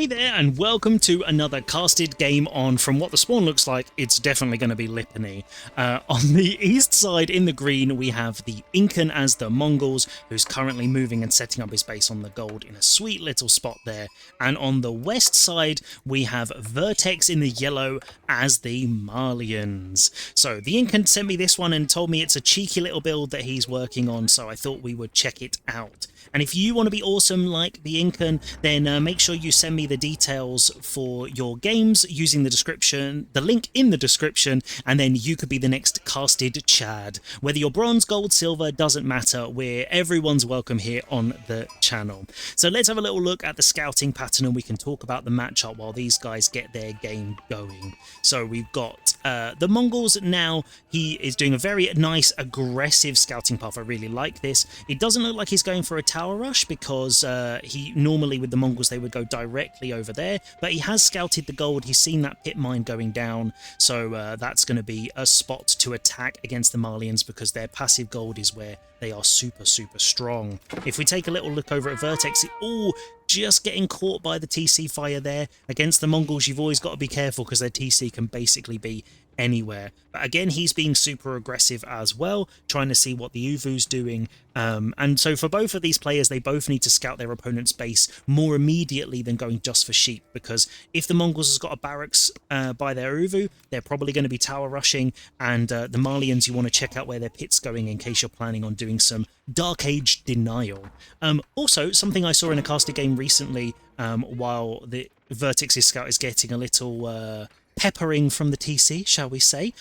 Hey there, and welcome to another casted game on, from what the spawn looks like, it's definitely going to be Lipany. On the east side in the green, we have the Incan as the Mongols, who's currently moving and setting up his base on the gold in a sweet little spot there. And on the west side, we have Vertex in the yellow as the Malians. So the Incan sent me this one and told me it's a cheeky little build that he's working on, so I thought we would check it out. And if you want to be awesome like the Incan, then make sure you send me the details for your games using the link in the description, and then you could be the next casted Chad. Whether you're bronze, gold, silver, doesn't matter. Everyone's welcome here on the channel. So let's have a little look at the scouting pattern and we can talk about the matchup while these guys get their game going. So we've got the Mongols now. He is doing a very nice aggressive scouting path. I really like this. It doesn't look like he's going for a tower rush because he normally with the Mongols they would go directly over there, but he has scouted the gold. He's seen that pit mine going down, so that's going to be a spot to attack against the Malians because their passive gold is where they are super strong. If we take a little look over at Vertex, just getting caught by the TC fire there. Against the Mongols, you've always got to be careful because their TC can basically be anywhere. But again, he's being super aggressive as well, trying to see what the Uvu's doing. And so for both of these players, they both need to scout their opponent's base more immediately than going just for sheep, because if the Mongols has got a barracks by their Uvu, they're probably going to be tower rushing, and the Malians, you want to check out where their pit's going in case you're planning on doing some Dark Age denial. Also, something I saw in a casted game recently, while the Vertex's scout is getting a little peppering from the TC, shall we say,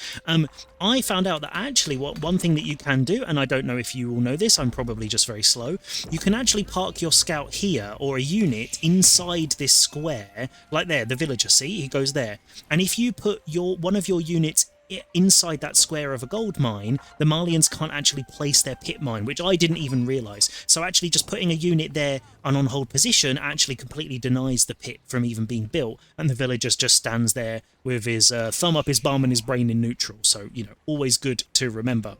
I found out that actually one thing that you can do, and I don't know if you all know this, I'm probably just very slow, you can actually park your scout here, or a unit, inside this square, like there, the villager, see, he goes there, and if you put one of your units inside that square of a gold mine, the Malians can't actually place their pit mine, which I didn't even realise. So actually just putting a unit there and on hold position actually completely denies the pit from even being built, and the villager just stands there with his thumb up his bum and his brain in neutral. So, you know, always good to remember.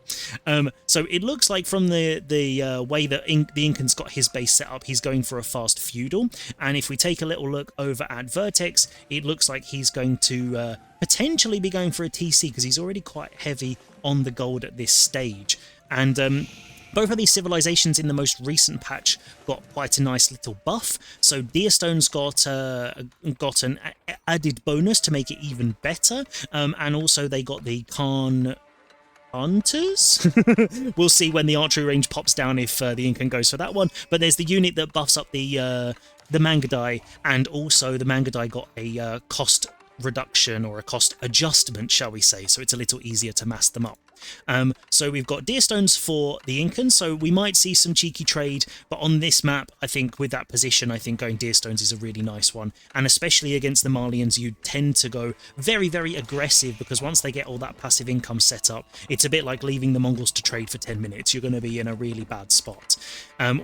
So it looks like from the way that the Incan's got his base set up, he's going for a fast feudal, and if we take a little look over at Vertex, it looks like he's going to potentially be going for a TC because he's already quite heavy on the gold at this stage. And both of these civilizations in the most recent patch got quite a nice little buff. So Deerstone's got an added bonus to make it even better, and also they got the Khan Hunters. We'll see when the archery range pops down if the Incan goes for that one. But there's the unit that buffs up the Mangadai, and also the Mangadai got a cost reduction or a cost adjustment, shall we say, so it's a little easier to mass them up. So we've got Deerstones for the Incan, so we might see some cheeky trade, but on this map, I think with that position, I think going Deerstones is a really nice one, and especially against the Malians, you tend to go very aggressive, because once they get all that passive income set up, it's a bit like leaving the Mongols to trade for 10 minutes. You're going to be in a really bad spot.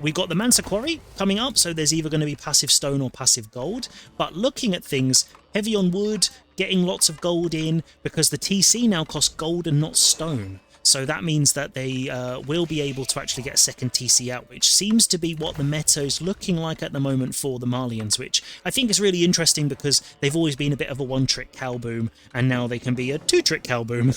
We've got the Mansa Quarry coming up, so there's either going to be passive stone or passive gold, but looking at things, heavy on wood, getting lots of gold in, because the TC now costs gold and not stone. So that means that they will be able to actually get a second TC out, which seems to be what the meta is looking like at the moment for the Malians, which I think is really interesting because they've always been a bit of a one-trick cow boom, and now they can be a two-trick cow boom.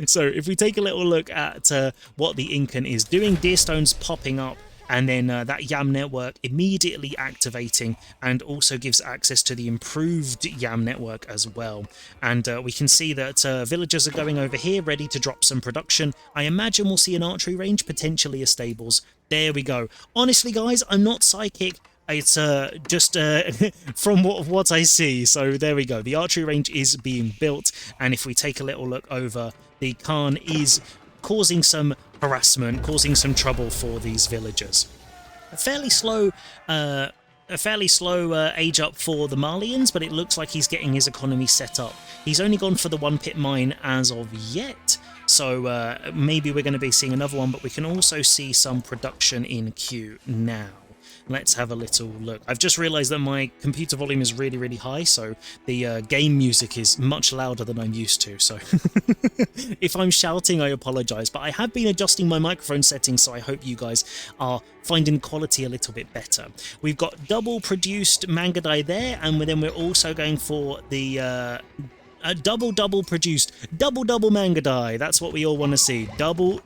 So if we take a little look at what the Incan is doing, Deerstone's popping up, and then that YAM network immediately activating, and also gives access to the improved YAM network as well. And we can see that villagers are going over here ready to drop some production. I imagine we'll see an archery range, potentially a stables. There we go. Honestly guys, I'm not psychic, it's just from what I see. So there we go, the archery range is being built, and if we take a little look over, the Khan is causing some harassment, causing some trouble for these villagers. A fairly slow age up for the Malians, but it looks like he's getting his economy set up. He's only gone for the one pit mine as of yet, so maybe we're going to be seeing another one, but we can also see some production in queue now. let's have a little look. I've just realized that my computer volume is really, really high, so the game music is much louder than I'm used to, so if I'm shouting, I apologize, but I have been adjusting my microphone settings, so I hope you guys are finding quality a little bit better. We've got double produced Mangadai there, and then we're also going for the double produced double Mangadai. That's what we all want to see. Double.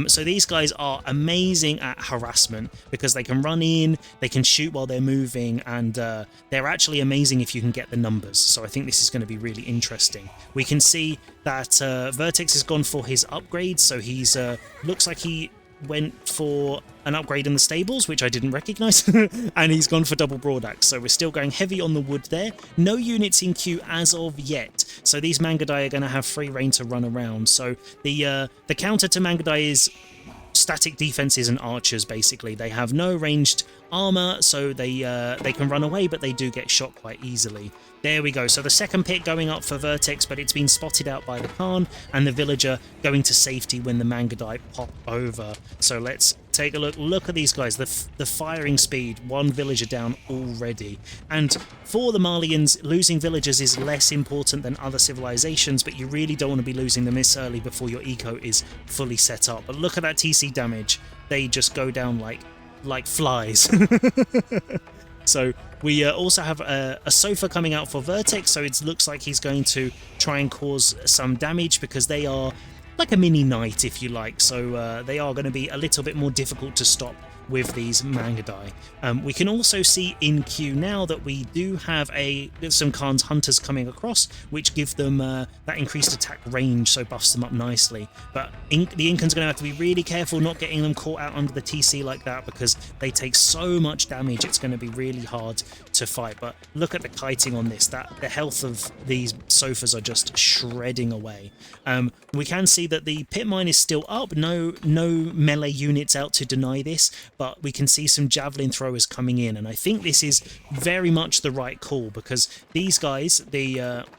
So these guys are amazing at harassment because they can run in, they can shoot while they're moving, and they're actually amazing if you can get the numbers. So I think this is going to be really interesting. We can see that Vertex has gone for his upgrade, so he's looks like he went for an upgrade in the stables, which I didn't recognize, and he's gone for double broadaxe, so we're still going heavy on the wood there. No units in queue as of yet, so these Mangadai are going to have free reign to run around. So the counter to Mangadai is static defenses and archers. Basically, they have no ranged armor, so they can run away, but they do get shot quite easily. There we go. So the second pit going up for Vertex, but it's been spotted out by the Khan, and the villager going to safety when the Mangadai pop over. So let's take a look. Look at these guys. The firing speed. One villager down already. And for the Malians, losing villagers is less important than other civilizations, but you really don't want to be losing them this early before your eco is fully set up. But look at that TC damage. They just go down like flies. So we also have a sofa coming out for Vertex, so it looks like he's going to try and cause some damage because they are like a mini knight, if you like, so they are going to be a little bit more difficult to stop with these Mangadai. We can also see in queue now that we do have some Khan's hunters coming across, which give them that increased attack range, so buffs them up nicely. But the Incan's going to have to be really careful not getting them caught out under the TC like that, because they take so much damage. It's going to be really hard to fight. But look at the kiting on this. The health of these sofas are just shredding away. We can see that the pit mine is still up. No melee units out to deny this, but we can see some javelin throwers coming in, and I think this is very much the right call, because these guys,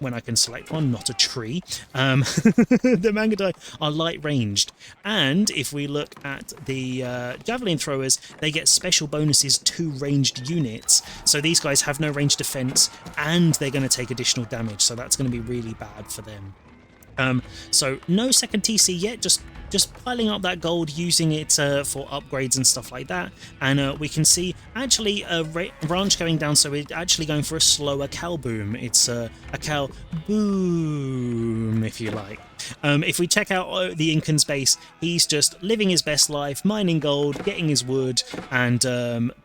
when I can select one, not a tree, the Mangadai are light ranged, and if we look at the javelin throwers, they get special bonuses to ranged units, so these guys have no range defense, and they're going to take additional damage, so that's going to be really bad for them. So no second TC yet, just piling up that gold, using it for upgrades and stuff like that. And we can see actually a ranch going down, so we're actually going for a slower cow boom. It's a cow boom, if you like. If we check out the Incan's base, he's just living his best life, mining gold, getting his wood, and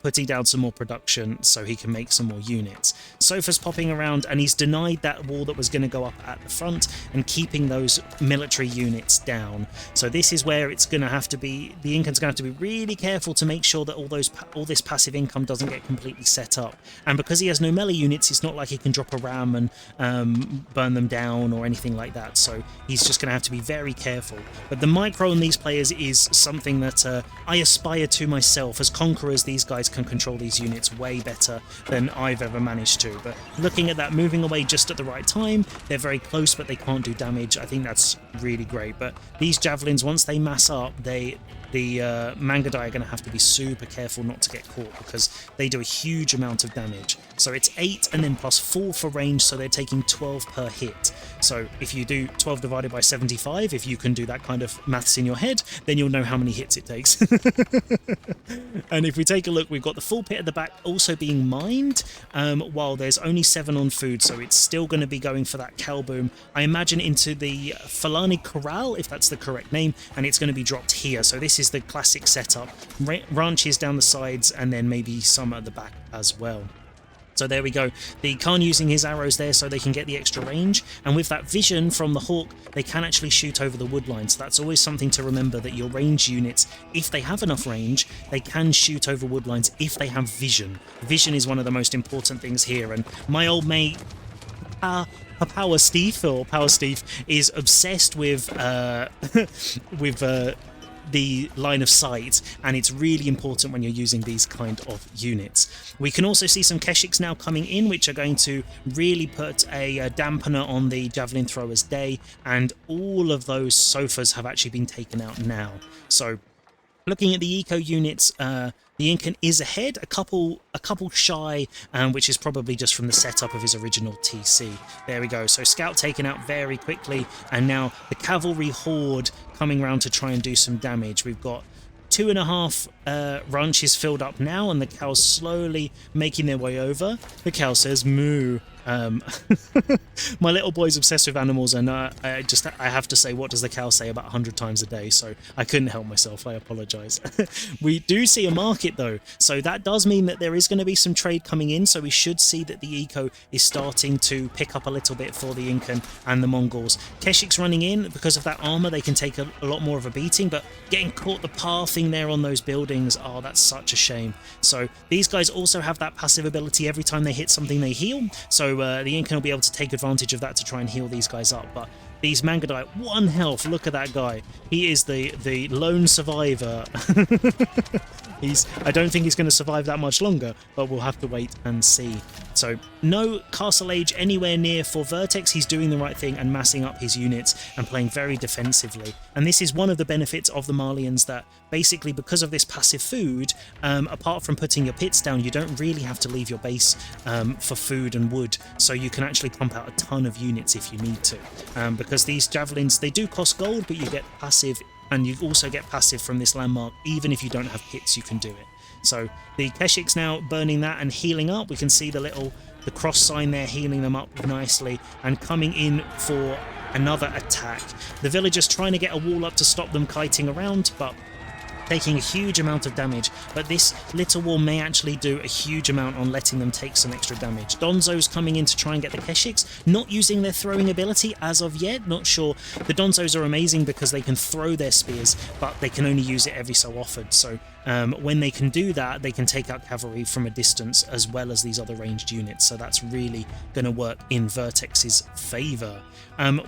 putting down some more production so he can make some more units. Sofa's popping around, and he's denied that wall that was going to go up at the front and keeping those military units down. So this is where it's going to have to be, the Incan's going to have to be really careful to make sure that all this passive income doesn't get completely set up. And because he has no melee units, it's not like he can drop a ram and burn them down or anything like that. So he's just going to have to be very careful. But the micro on these players is something that I aspire to myself. As Conquerors, these guys can control these units way better than I've ever managed to. But looking at that, moving away just at the right time, they're very close, but they can't do damage. I think that's really great. But these javelins, once they mass up, the Mangadai are going to have to be super careful not to get caught, because they do a huge amount of damage. So it's 8 and then plus 4 for range, so they're taking 12 per hit. So if you do 12 divided by 75, if you can do that kind of maths in your head, then you'll know how many hits it takes. And if we take a look, we've got the full pit at the back also being mined, while there's only 7 on food, so it's still going to be going for that cow boom, I imagine, into the Falani Corral, if that's the correct name, and it's going to be dropped here. So this is the classic setup. Ranches down the sides, and then maybe some at the back as well. So there we go. The Khan using his arrows there so they can get the extra range, and with that vision from the Hawk, they can actually shoot over the wood line. So that's always something to remember, that your range units, if they have enough range, they can shoot over wood lines if they have vision. Vision is one of the most important things here, and my old mate Power Steve is obsessed with the line of sight, and it's really important when you're using these kind of units. We can also see some Keshiks now coming in, which are going to really put a dampener on the javelin throwers' day, and all of those sofas have actually been taken out now. So Looking at the eco units, the Incan is ahead, a couple shy, which is probably just from the setup of his original TC. There we go. So Scout taken out very quickly, and now the cavalry horde coming around to try and do some damage. We've got 2.5 ranches filled up now, and the cows slowly making their way over. The cow says moo. My little boy's obsessed with animals, and I have to say, what does the cow say about 100 times a day? So I couldn't help myself. I apologize. We do see a market though, so that does mean that there is going to be some trade coming in. So we should see that the eco is starting to pick up a little bit for the Incan and the Mongols. Keshiks running in because of that armor, they can take a lot more of a beating, but getting caught the pathing there on those buildings, oh, that's such a shame. So these guys also have that passive ability. Every time they hit something, they heal. So the Incan will be able to take advantage of that to try and heal these guys up. But these Mangudai, 1 health. Look at that guy. He is the lone survivor. I don't think he's going to survive that much longer, but we'll have to wait and see. So no Castle Age anywhere near for Vertex. He's doing the right thing and massing up his units and playing very defensively. And this is one of the benefits of the Malians, that basically because of this passive food, apart from putting your pits down, you don't really have to leave your base for food and wood. So you can actually pump out a ton of units if you need to. Because these javelins, they do cost gold, but you get passive. And you also get passive from this landmark. Even if you don't have pits, you can do it. So the Keshiks now burning that and healing up. We can see the cross sign there healing them up nicely and coming in for another attack. The villagers trying to get a wall up to stop them kiting around, but taking a huge amount of damage. But this little wall may actually do a huge amount on letting them take some extra damage. Donzo's coming in to try and get the Keshiks, not using their throwing ability as of yet, not sure. The Donzos are amazing because they can throw their spears, but they can only use it every so often. So when they can do that, they can take out cavalry from a distance as well as these other ranged units. So that's really going to work in Vertex's favour.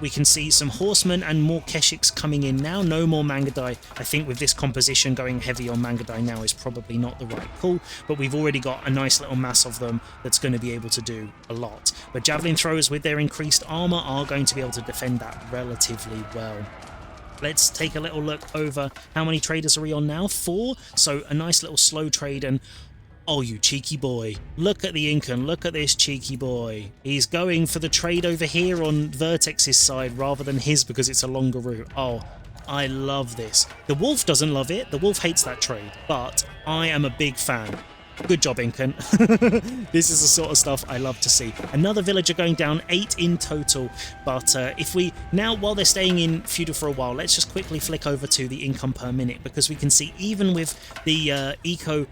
We can see some horsemen and more Keshiks coming in now. No more Mangudai. I think with this composition, going heavy on Mangudai now is probably not the right call, but we've already got a nice little mass of them that's going to be able to do a lot. But javelin throwers with their increased armour are going to be able to defend that relatively well. Let's take a little look over how many traders are we on now. 4, so a nice little slow trade. And oh, you cheeky boy. Look at the Incan. Look at this cheeky boy. He's going for the trade over here on Vertex's side rather than his because it's a longer route. Oh, I love this. The wolf doesn't love it. The wolf hates that trade, but I am a big fan. Good job, Incan. This is the sort of stuff I love to see. Another villager going down, 8 in total. But if we now, while they're staying in feudal for a while, let's just quickly flick over to the income per minute, because we can see even with the eco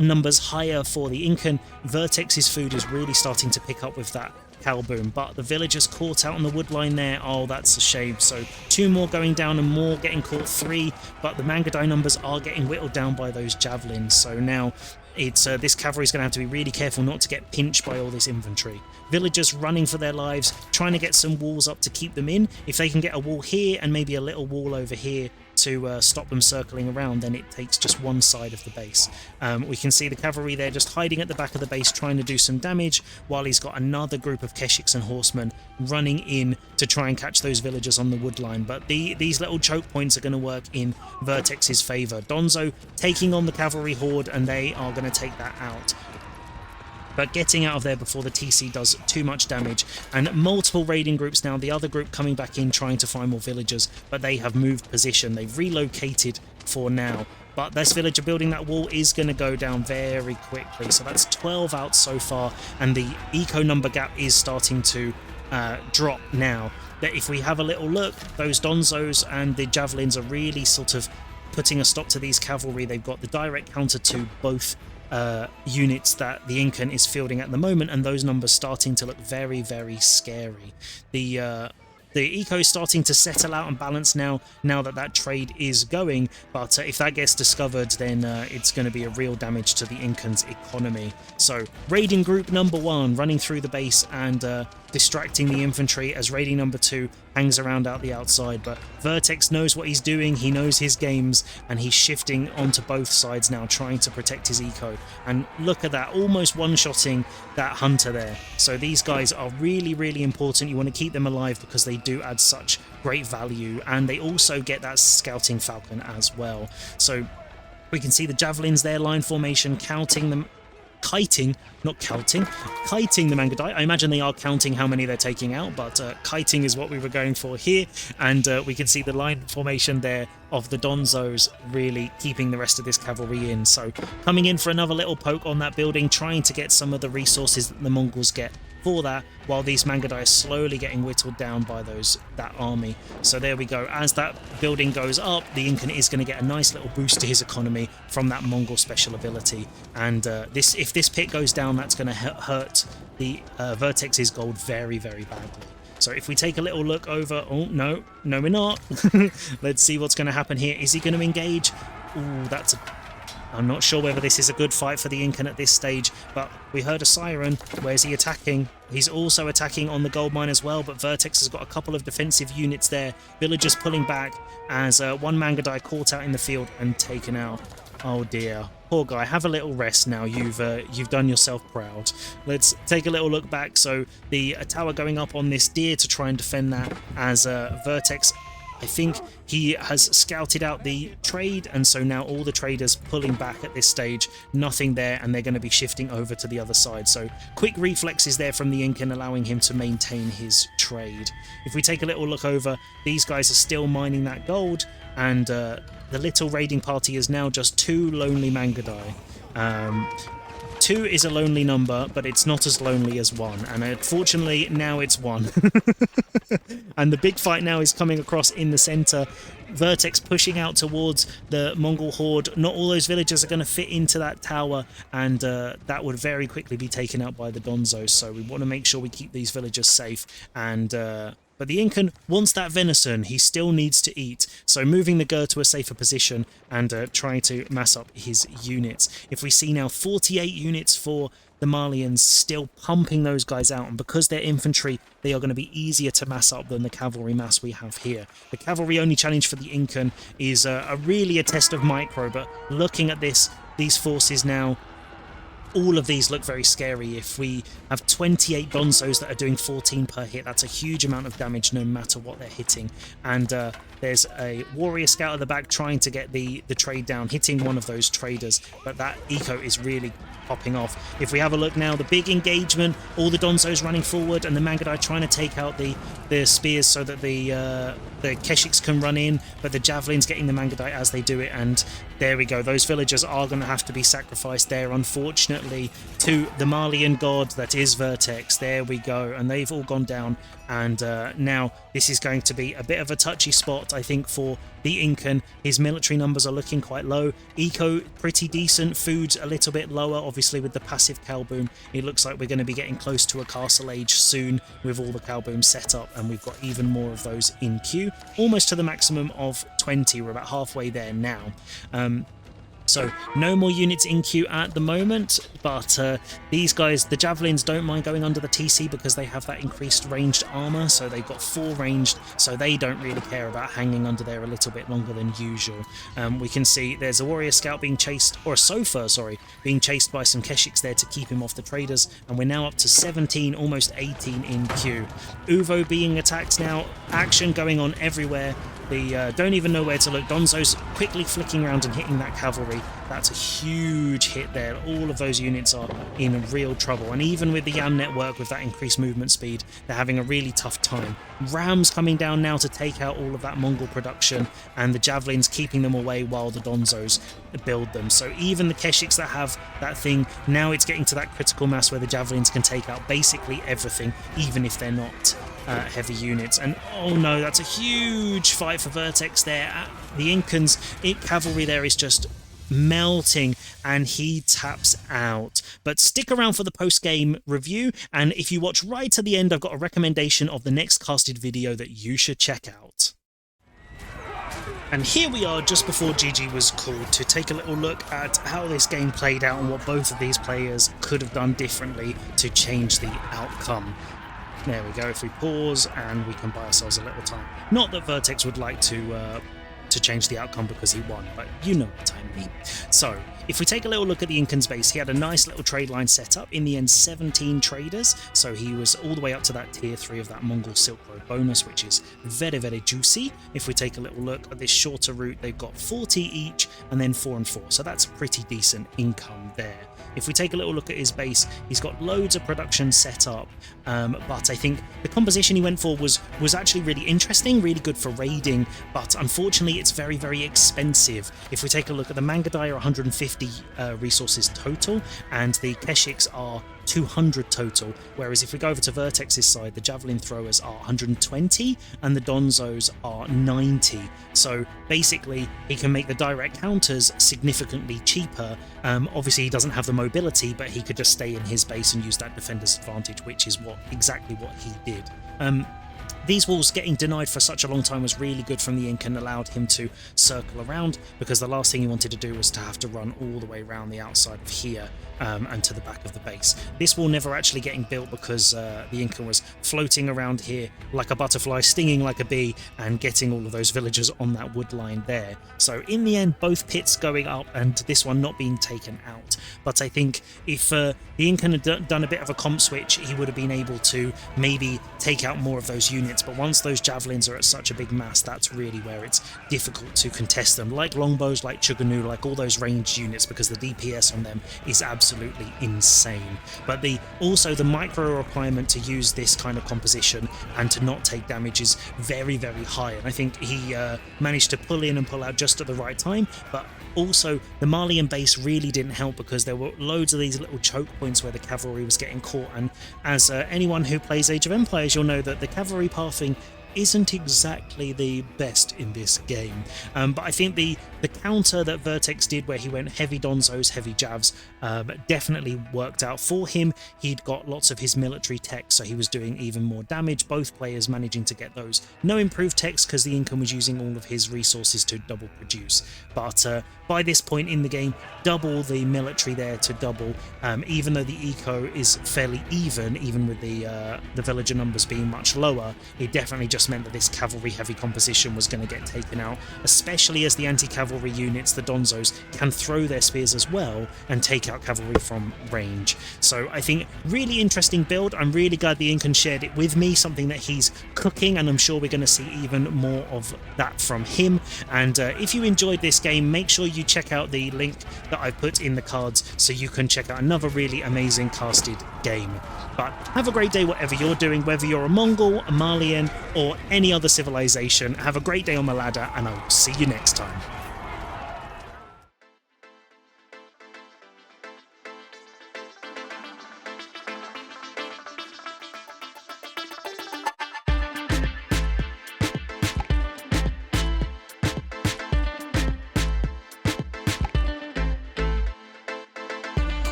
numbers higher for the Incan, Vertex's food is really starting to pick up with that cow boom. But the villagers caught out on the wood line there. Oh, that's a shame. So 2 more going down and more getting caught, 3, but the Mangudai numbers are getting whittled down by those javelins. So now it's this cavalry is going to have to be really careful not to get pinched by all this infantry. Villagers running for their lives, trying to get some walls up to keep them in. If they can get a wall here and maybe a little wall over here to stop them circling around, then it takes just one side of the base. We can see the cavalry there just hiding at the back of the base trying to do some damage, while he's got another group of Keshiks and horsemen running in to try and catch those villagers on the wood line. But these little choke points are going to work in Vertex's favour. Donzo taking on the cavalry horde, and they are going to take that out. But getting out of there before the TC does too much damage. And multiple raiding groups now. The other group coming back in trying to find more villagers, but they have moved position. They've relocated for now. But this villager building that wall is going to go down very quickly. So that's 12 out so far, and the eco number gap is starting to drop now. That if we have a little look, those Donzos and the javelins are really sort of putting a stop to these cavalry. They've got the direct counter to both units that the Incan is fielding at the moment, and those numbers starting to look very, very scary. The eco is starting to settle out and balance now that trade is going, but if that gets discovered, then it's going to be a real damage to the Incan's economy. So raiding group number 1 running through the base and distracting the infantry as raiding number 2 hangs around out the outside. But Vertex knows what he's doing, he knows his games, and he's shifting onto both sides now, trying to protect his eco. And look at that, almost one-shotting that hunter there. So these guys are really, really important. You want to keep them alive because they do add such great value, and they also get that scouting falcon as well. So We can see the javelins there, line formation, counting them, kiting, not counting, kiting the Mangudai. I imagine they are counting how many they're taking out, but kiting is what we were going for here. And we can see the line formation there of the Donzos really keeping the rest of this cavalry in. So coming in for another little poke on that building, trying to get some of the resources that the Mongols get for that, while these Mangudai are slowly getting whittled down by that army. So there we go. As that building goes up, the Incan is going to get a nice little boost to his economy from that Mongol special ability. And if this pit goes down, that's going to hurt the Vertex's gold very, very badly. So if we take a little look over... Oh, no, we're not. Let's see what's going to happen here. Is he going to engage? Ooh, that's a... I'm not sure whether this is a good fight for the Incan at this stage, but we heard a siren. Where's he attacking? He's also attacking on the gold mine as well, but Vertex has got a couple of defensive units there. Villagers pulling back as one Mangudai caught out in the field and taken out. Oh dear. Poor guy, have a little rest now. You've done yourself proud. Let's take a little look back. So the tower going up on this deer to try and defend that as Vertex... I think he has scouted out the trade, and so now all the traders pulling back at this stage, nothing there, and they're going to be shifting over to the other side. So quick reflexes there from the Incan, allowing him to maintain his trade. If we take a little look over, these guys are still mining that gold, and the little raiding party is now just 2 lonely Mangudai. 2 is a lonely number, but it's not as lonely as 1, and unfortunately now it's 1. And the big fight now is coming across in the center. Vertex pushing out towards the Mongol horde. Not all those villagers are going to fit into that tower, and that would very quickly be taken out by the Donzos, so we want to make sure we keep these villagers safe. And but the Incan wants that venison. He still needs to eat, so moving the Gur to a safer position and trying to mass up his units. If we see now 48 units for the Malians, still pumping those guys out, and because they're infantry, they are going to be easier to mass up than the cavalry mass we have here. The cavalry only challenge for the Incan is really a test of micro, but looking at these forces now, all of these look very scary. If we have 28 Donzos that are doing 14 per hit, that's a huge amount of damage no matter what they're hitting. And there's a warrior scout at the back trying to get the trade down, hitting one of those traders, but that eco is really popping off. If we have a look now, the big engagement, all the Donzos running forward, and the Mangudai trying to take out the spears so that the Keshiks can run in, but the javelins getting the Mangudai as they do it, and there we go. Those villagers are going to have to be sacrificed there, unfortunately, to the Malian god that is Vertex. There we go, and they've all gone down, and now this is going to be a bit of a touchy spot, I think, for the Incan. His military numbers are looking quite low. Eco pretty decent, food's a little bit lower, obviously with the passive cow boom. It looks like we're going to be getting close to a castle age soon with all the cow booms set up, and we've got even more of those in queue, almost to the maximum of 20. We're about halfway there now. So no more units in queue at the moment, but these guys, the javelins, don't mind going under the TC because they have that increased ranged armor, so they've got 4 ranged, so they don't really care about hanging under there a little bit longer than usual. We can see there's a warrior scout being chased, or a Sofer, sorry, being chased by some Keshiks there to keep him off the traders, and we're now up to 17, almost 18 in queue. Uvo being attacked now, action going on everywhere. They don't even know where to look. Donzo's quickly flicking around and hitting that cavalry. That's a huge hit there. All of those units are in real trouble. And even with the Yam network, with that increased movement speed, they're having a really tough time. Rams coming down now to take out all of that Mongol production, and the javelins keeping them away while the Donzos build them. So even the Keshiks that have that thing, now it's getting to that critical mass where the javelins can take out basically everything, even if they're not heavy units. And oh no, that's a huge fight for Vertex there. The Incans cavalry there is just melting, and he taps out. But stick around for the post-game review, and if you watch right to the end, I've got a recommendation of the next casted video that you should check out. And here we are just before GG was called to take a little look at how this game played out and what both of these players could have done differently to change the outcome. There we go. If we pause, and we can buy ourselves a little time. Not that Vertex would like to change the outcome because he won, but you know what I mean. So if we take a little look at the Incan's base, he had a nice little trade line set up. In the end, 17 traders, so he was all the way up to that tier 3 of that Mongol Silk Road bonus, which is very, very juicy. If we take a little look at this shorter route, they've got 40 each and then 4 and 4, so that's a pretty decent income there. If we take a little look at his base, he's got loads of production set up, but I think the composition he went for was actually really interesting, really good for raiding, but unfortunately it's very, very expensive. If we take a look at the Mangadai are 150 resources total, and the Keshiks are 200 total, whereas if we go over to Vertex's side, the javelin throwers are 120 and the Donzos are 90. So basically he can make the direct counters significantly cheaper. Obviously he doesn't have the mobility, but he could just stay in his base and use that defender's advantage, which is exactly what he did. These walls getting denied for such a long time was really good from the Inca and allowed him to circle around, because the last thing he wanted to do was to have to run all the way around the outside of here and to the back of the base. This wall never actually getting built because the Inca was floating around here like a butterfly, stinging like a bee, and getting all of those villagers on that wood line there. So in the end, both pits going up and this one not being taken out. But I think if the Inca had done a bit of a comp switch, he would have been able to maybe take out more of those units. But once those javelins are at such a big mass, that's really where it's difficult to contest them, like longbows, like Chuganu, like all those ranged units, because the DPS on them is absolutely insane. But also the micro requirement to use this kind of composition and to not take damage is very, very high, and I think he managed to pull in and pull out just at the right time. But also the Malian base really didn't help, because there were loads of these little choke points where the cavalry was getting caught, and as anyone who plays Age of Empires, you'll know that the cavalry pathing isn't exactly the best in this game. But I think the counter that Vertex did, where he went heavy Donzos, heavy Javs, definitely worked out for him. He'd got lots of his military tech, so he was doing even more damage, both players managing to get those. No improved techs, because the Incan was using all of his resources to double produce. But by this point in the game, double the military there to double, even though the eco is fairly even with the villager numbers being much lower, it definitely just meant that this cavalry heavy composition was going to get taken out, especially as the anti-cavalry units, the Donzos, can throw their spears as well and take out cavalry from range. So I think really interesting build. I'm really glad the Incan shared it with me, something that he's cooking, and I'm sure we're going to see even more of that from him. And if you enjoyed this game, make sure you check out the link that I've put in the cards so you can check out another really amazing casted game. But have a great day whatever you're doing, whether you're a Mongol, a Malian, or any other civilization. Have a great day on the ladder, and I will see you next time.